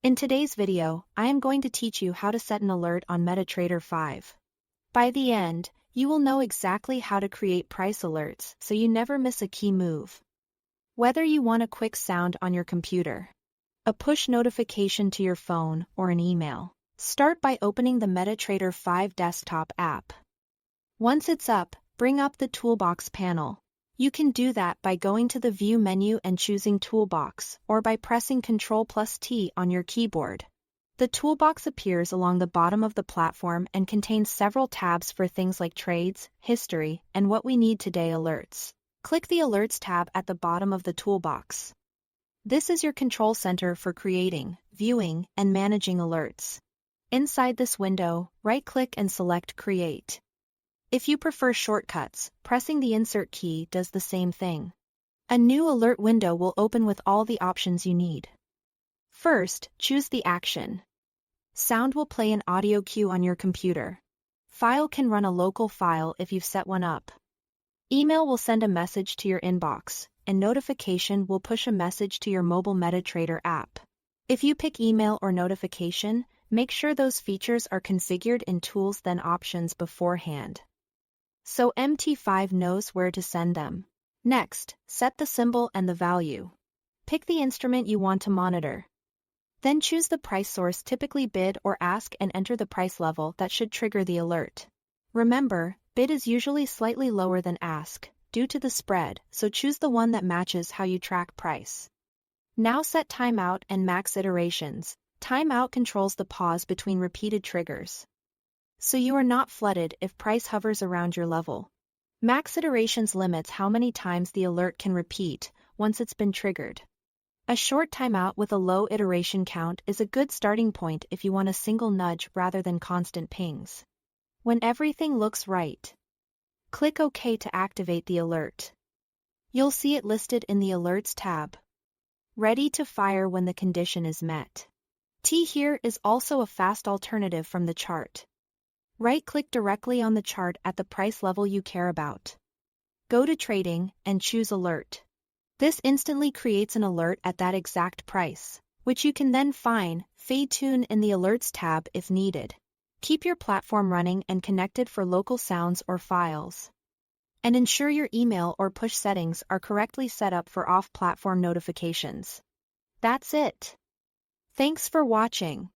In today's video, I am going to teach you how to set an alert on MetaTrader 5. By the end, you will know exactly how to create price alerts so you never miss a key move. Whether you want a quick sound on your computer, a push notification to your phone, or an email, start by opening the MetaTrader 5 desktop app. Once it's up, bring up the Toolbox panel. You can do that by going to the View menu and choosing Toolbox, or by pressing Ctrl+T on your keyboard. The toolbox appears along the bottom of the platform and contains several tabs for things like trades, history, and what we need today alerts. Click the Alerts tab at the bottom of the toolbox. This is your control center for creating, viewing, and managing alerts. Inside this window, right-click and select Create. If you prefer shortcuts, pressing the Insert key does the same thing. A new alert window will open with all the options you need. First, choose the action. Sound will play an audio cue on your computer. File can run a local file if you've set one up. Email will send a message to your inbox, and notification will push a message to your mobile MetaTrader app. If you pick email or notification, make sure those features are configured in Tools then Options beforehand, so MT5 knows where to send them. Next, set the symbol and the value. Pick the instrument you want to monitor. Then choose the price source, typically bid or ask, and enter the price level that should trigger the alert. Remember, bid is usually slightly lower than ask, due to the spread, so choose the one that matches how you track price. Now set timeout and max iterations. Timeout controls the pause between repeated triggers, so you are not flooded if price hovers around your level. Max iterations limits how many times the alert can repeat once it's been triggered. A short timeout with a low iteration count is a good starting point if you want a single nudge rather than constant pings. When everything looks right, click OK to activate the alert. You'll see it listed in the Alerts tab, ready to fire when the condition is met. T here is also a fast alternative from the chart. Right-click directly on the chart at the price level you care about. Go to Trading and choose Alert. This instantly creates an alert at that exact price, which you can then fine-tune in the Alerts tab if needed. Keep your platform running and connected for local sounds or files. And ensure your email or push settings are correctly set up for off-platform notifications. That's it. Thanks for watching.